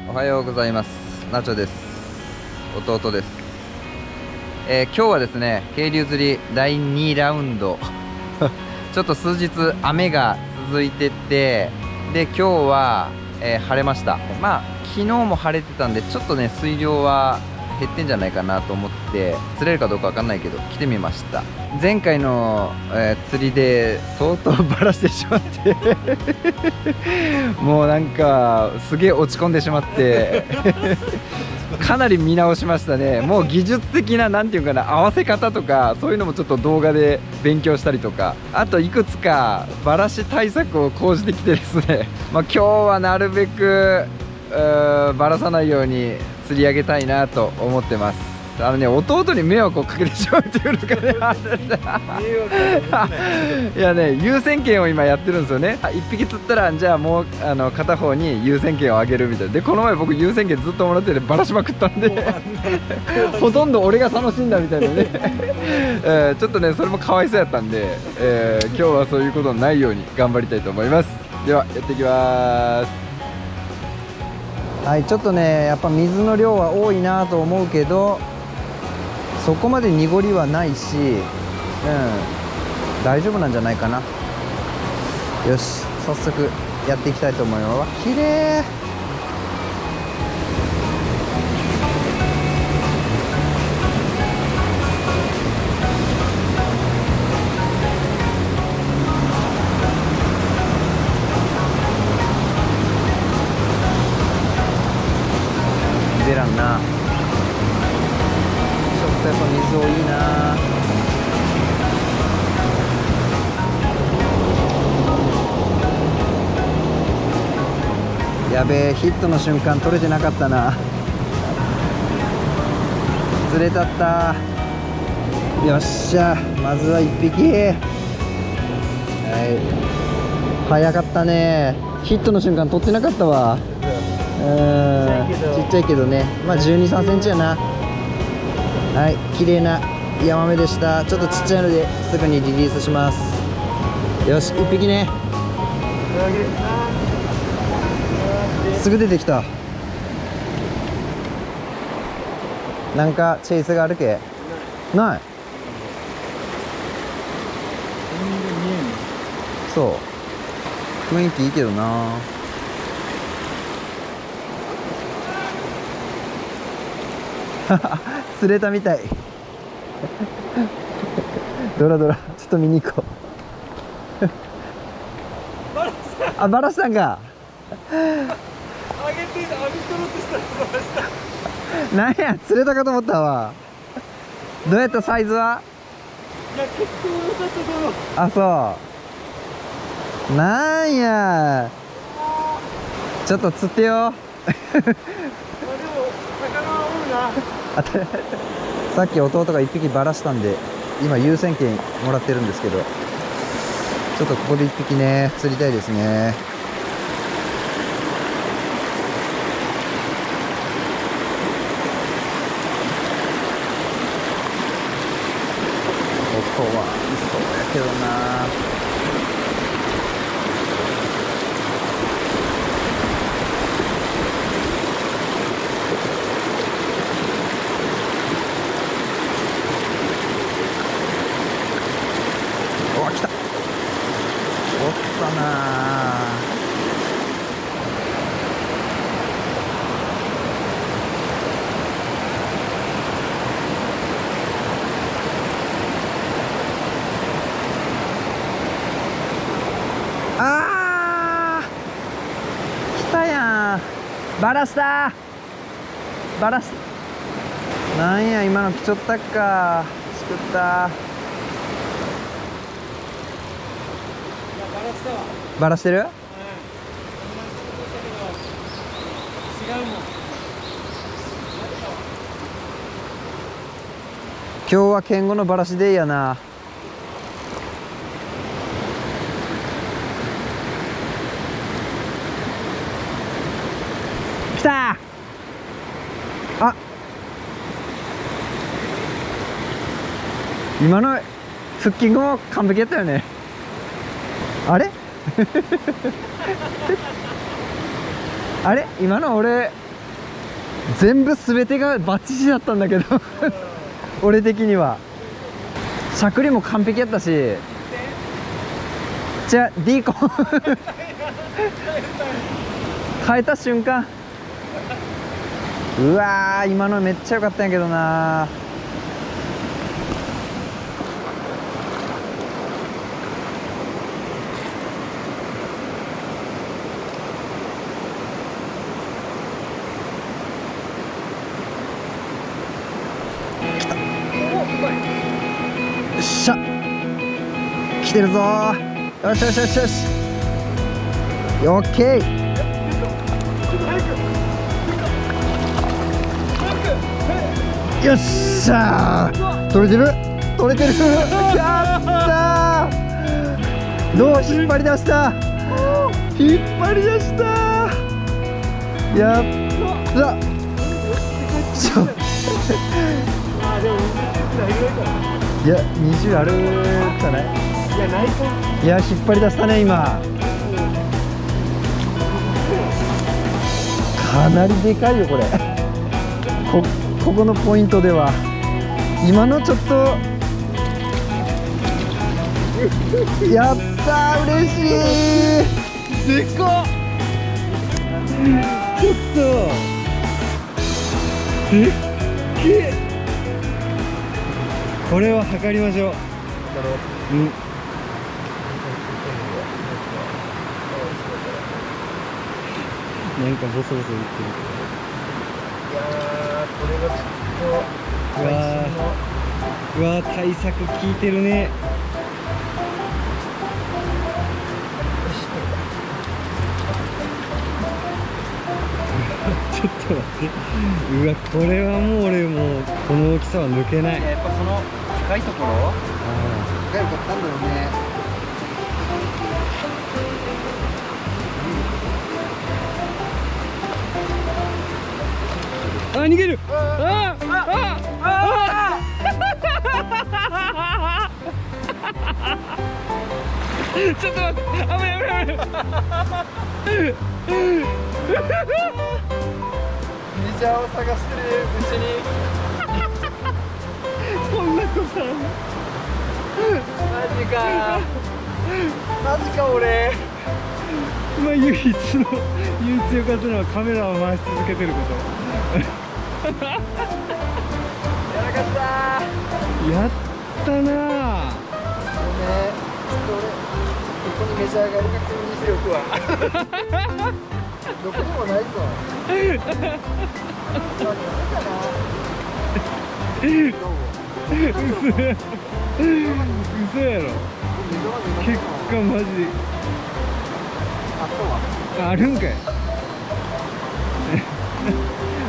おはようございます。ナチョです。弟です。今日はですね、渓流釣り第2ラウンドちょっと数日雨が続いてて、で今日は、晴れました。まあ昨日も晴れてたんで、ちょっとね水量は減ってんじゃないかなと思って、釣れるかどうかわかんないけど来てみました。前回の、釣りで相当バラしてしまってもうなんかすげえ落ち込んでしまってかなり見直しましたね。もう技術的な、なんていうかな、合わせ方とかそういうのもちょっと動画で勉強したりとか、あといくつかバラし対策を講じてきてですねまあ今日はなるべくバラさないように釣り上げたいなと思ってます。弟に迷惑をかけてしまうっていうのがねいやね、優先権を今やってるんですよね。1匹釣ったら、じゃあもう片方に優先権をあげるみたいな。でこの前僕優先権ずっともらっててバラしまくったんでほとんど俺が楽しんだみたいなねちょっとねそれもかわいそうやったんで、今日はそういうことのないように頑張りたいと思います。ではやっていきます。はい、ちょっとねやっぱ水の量は多いなと思うけど、そこまで濁りはないし、大丈夫なんじゃないかな。よし、早速やっていきたいと思います。わ、綺麗。出らんな。ちょっとやっぱ水多いな。やべえ、ヒットの瞬間取れてなかったな。釣れたった。よっしゃ、まずは1匹。はい、早かったね。ヒットの瞬間取ってなかったわ。ちっちゃいけどね、まあ12、3センチやな。はい、綺麗なヤマメでした。ちょっとちっちゃいのですぐにリリースします。よし、1匹ね。すぐ出てきた。なんかチェイスがあるけない。そう雰囲気いいけどな。釣れたみたいドラドラ、ちょっと見に行こうあ、バラしたんか。あげ取ろうとしたらバラした。なんや、釣れたかと思ったわ。どうやった、サイズは。いや、結構良かったと思う。あ、そうなんや。ちょっと釣ってよさっき弟が1匹バラしたんで今優先権もらってるんですけど、ちょっとここで1匹ね釣りたいですね。音はいそうやけどな。来た。おったなあ。来たやん。バラした。バラした。なんや、今の来ちょったっか。しくった。バラしてる？違うもん。今日はケンゴのバラしでいいやな。来た。あ、今のフッキングも完璧やったよね。あれあれ今の俺全部全てがバッチシだったんだけど俺的にはしゃくりも完璧やったし、じゃあ D コン変えた瞬間、うわー今のめっちゃ良かったんやけどな。よっしゃ来てるぞー。よしよしよしよし、オッケー。よっしゃー、取れてる取れてるやったー。どう引っ張り出した、引っ張り出したー、やったいや20あるじゃない、いやないか、いや引っ張り出したね今、かなりでかいよこれここのポイントでは今のちょっとやったー、嬉しい、でかっ、ちょっとでっけえ、これは測りましょう。うん、なんかボソボソ言ってる。いやーこれはちょっとうわー対策効いてるね。ちょっと待って、うわこれはもう俺もうこの大きさは抜けない。やっぱその深いところ、深いとこったんだろうね。あ、逃げる。ちょっと待って、危ない危ない危ないミジャーを探してるうちにこんなことある。マジかマジか。俺今唯一良かったのはカメラを回し続けてることやらかった。やったなぁ。ごめん、ちょっと俺ここにメジャーがあるか確認しておくわどこにもないぞ嘘やろ。結果マジあるんかい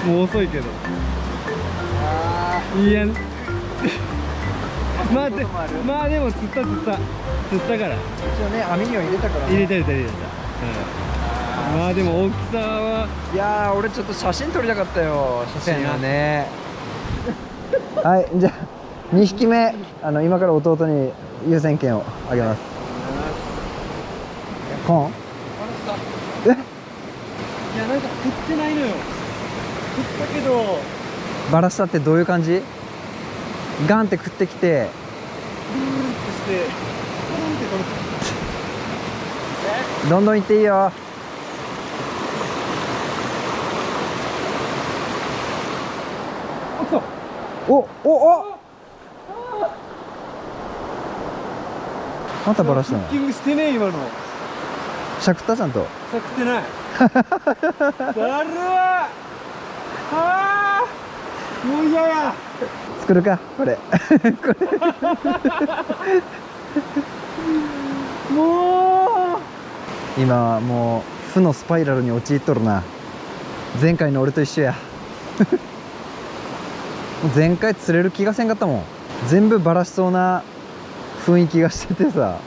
もう遅いけど。いやまあでも釣ったから一応ね、網には入れたから、ね、入れた、まあでも大きさは、いやー俺ちょっと写真撮りたかったよ。写真はねはいじゃあ2匹目今から弟に優先権をあげます。コーンえ、いやなんか食ってないのよ。食ったけどバラしたってどういう感じ？ガンって食ってきてブーンってしてブーンって取れた。どんどん行っていいよ。おまたバラしたの。クッキングしてねえ今の。しゃくったちゃんと。しゃくってないだるわあーもう嫌や。作るかこれもう今もう負のスパイラルに陥っとるな。前回の俺と一緒や前回釣れる気がせんかったもん。全部バラしそうな雰囲気がしててさ。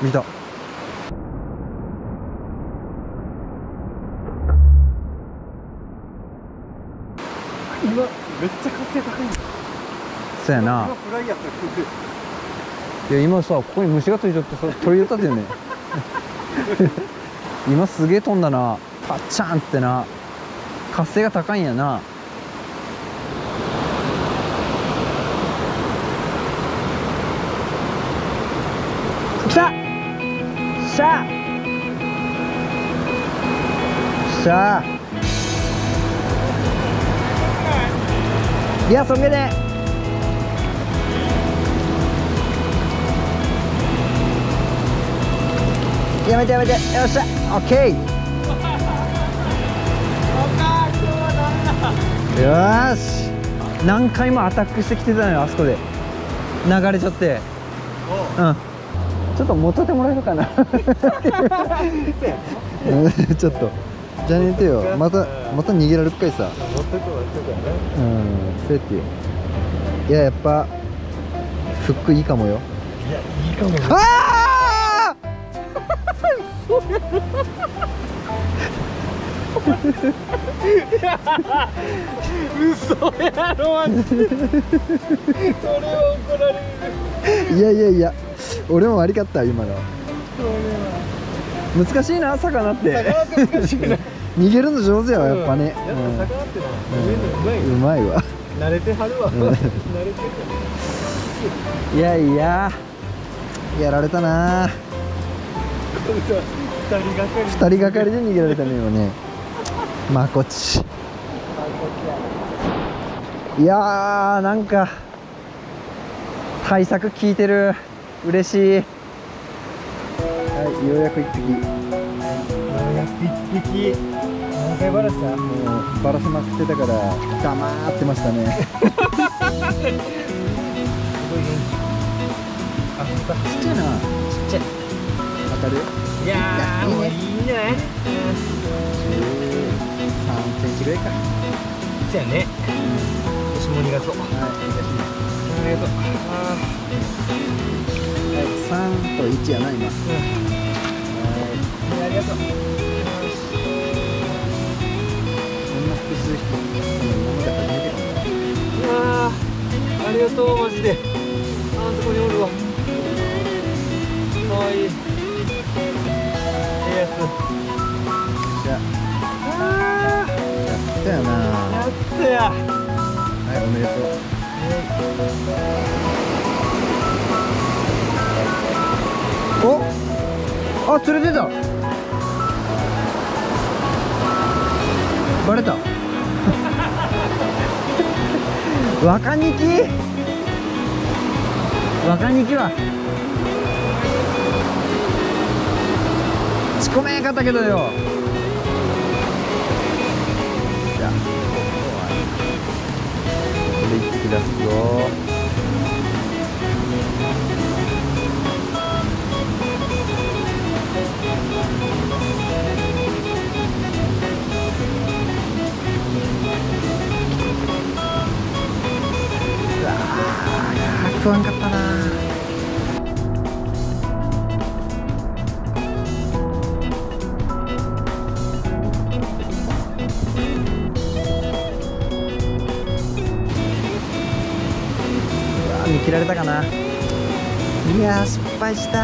見た。今めっちゃ活性高いんだ。そうやな。フライやったらいや今さここに虫がついちゃってさ鳥入れたってよね今すげえ飛んだな。パッチャンってな。活性が高いんやな。来た。しゃあしゃあ。いやそげでやめてやめて。よっしゃオッケー。よーし。何回もアタックしてきてたのよ。あそこで流れちゃって。うん、ちょっと持っとってもらえるかなちょっとじゃねてよ。また逃げられるかいさ。持っとくわ。うん、そうやってよ。いややっぱフックいいかもよ。いやいいかもよ。ああそうやろ嘘やろマジで。それは怒られる。いやいやいや俺も悪かった今の。難しいな魚って。魚って難しくない逃げるの上手やわやっぱね。やっぱ魚ってな逃げるのうまい。うまいわ。慣れてはるわ。慣れてる。いやいややられたな。2人がかりで逃げられたね今ね。まこち。いやーなんか対策効いてる。嬉しい。はいようやく1匹。ようやく1匹。何回バラした？もうバラしまくってたから黙ってましたね。すごい元気。あ、ちっちゃいな。ちっちゃい。当たる？いやーいいね。いいんじゃない？13センチぐらいか。そうやね。私も逃がそう。はい、ありがとう。はい、3と1やな今。はい、ありがとう。こんな複数人今まで初めてかも。うわー、ありがとうマジで。あそこにおるわ。かわいい。やつ。じゃあ。やったよな。やったや。はい、おめでとう。お。あ、釣れてた。バレた。若ニキ。若ニキは。ちこめんかったけどよ。じゃあここで一匹出すぞ。うわー食わんかったな。見切られたかな。いやー失敗した。じゃ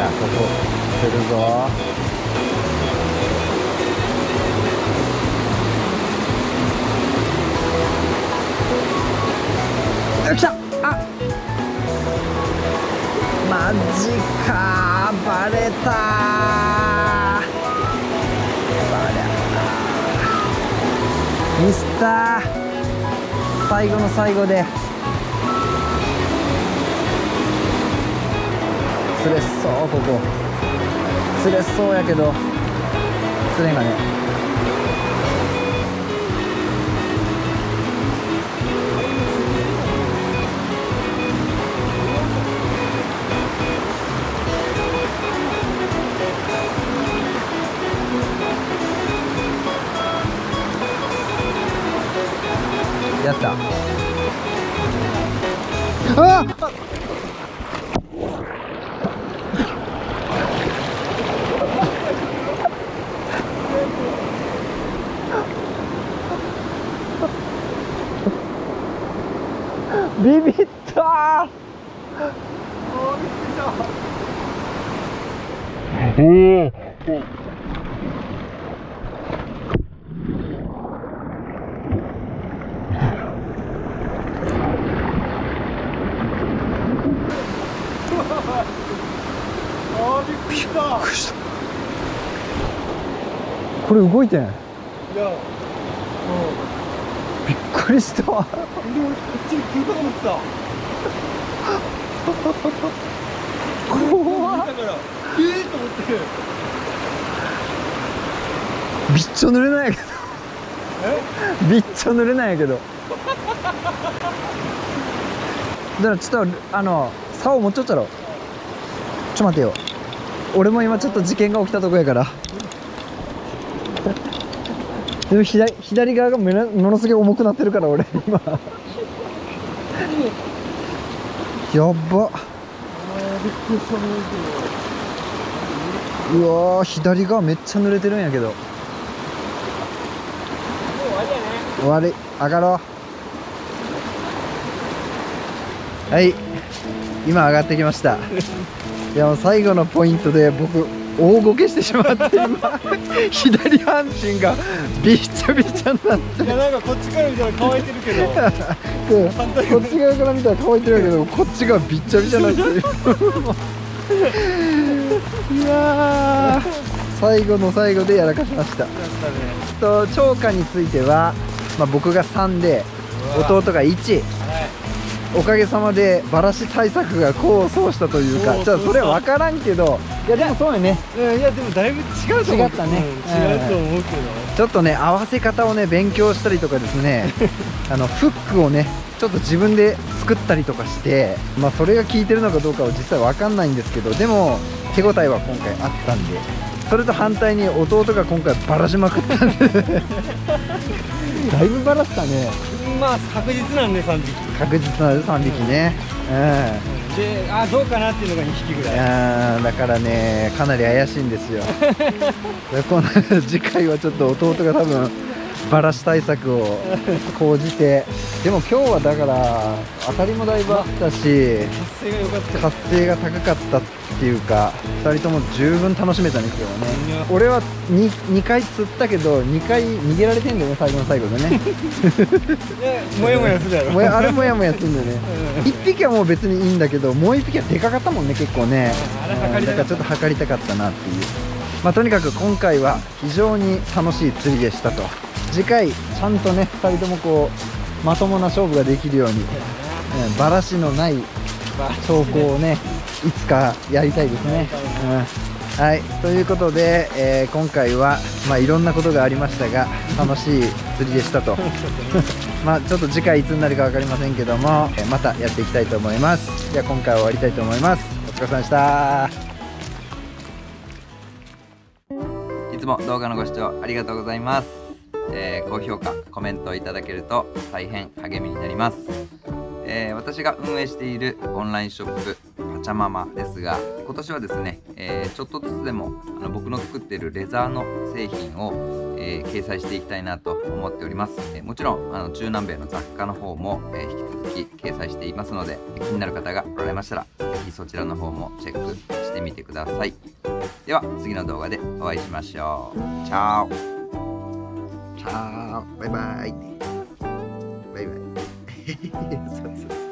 あここ釣るぞ。よっしゃ。あマジかー。バレたー。バレた。ミスったー。最後の最後で釣れそう。ここ釣れそうやけど釣れんがね。やった。あっビビったびっくりした。これ動いてん。いや、びっくりした。こっちに食いかかってた。怖っ。だから、と思って。びっちょ濡れなんやけど。びっちょ濡れなんやけど。だからちょっと竿持っちゃったろ。ちょ待てよ。俺も今ちょっと事件が起きたとこやから。でも左側がものすごい重くなってるから俺今。やっば。うわー、左側めっちゃ濡れてるんやけど。終わり、上がろう。はい、今上がってきました。いや、もう最後のポイントで僕大ごけしてしまって今左半身がびっちゃびちゃになって。いや、なんかこっちから見たら乾いてるけどこっち側から見たら乾いてるけど、こっちがびっちゃびちゃになってるいやー、最後の最後でやらかしました。釣果については、僕が3で弟が1。おかげさまでバラシ対策が功を奏したというか、じゃあそれは分からんけど、いやでもそうやね。いやでもだいぶ違うと思う。違ったね。違うと思うけど、ちょっとね合わせ方をね勉強したりとかですねフックをねちょっと自分で作ったりとかして、それが効いてるのかどうかは実際分かんないんですけど、でも手応えは今回あったんで、それと反対に弟が今回バラしまくったんでだいぶバラしたね。確実なんで3匹。確実なんで3匹ね。で、どうかなっていうのが2匹ぐらい。だからね、かなり怪しいんですよ次回はちょっと弟が多分バラシ対策を講じて、でも今日はだから当たりもだいぶあったし、活性が良かった、活性が高かったっていうか、2人とも十分楽しめたんですけどね。俺は 2回釣ったけど2回逃げられてんだよね、最後の最後でねもやもやするやろあれもやもやするんだよね1匹はもう別にいいんだけど、もう1匹はでかかったもんね、結構ね。だからちょっと測りたかったなっていう。とにかく今回は非常に楽しい釣りでしたと。次回ちゃんとね2人ともこうまともな勝負ができるように、バラシのない兆候をねいつかやりたいですね。はい、ということで、今回はいろんなことがありましたが楽しい釣りでしたとちょっと次回いつになるか分かりませんけども、またやっていきたいと思います。では今回は終わりたいと思います。お疲れ様でした。いつも動画のご視聴ありがとうございます。高評価、コメントいただけると大変励みになります。私が運営しているオンラインショップパチャママですが、今年はですね、ちょっとずつでも僕の作っているレザーの製品を、掲載していきたいなと思っております。もちろん中南米の雑貨の方も、引き続き掲載していますので、気になる方がおられましたらぜひそちらの方もチェックしてみてください。では次の動画でお会いしましょう。チャオチャオ、バイバイバイバイそうそう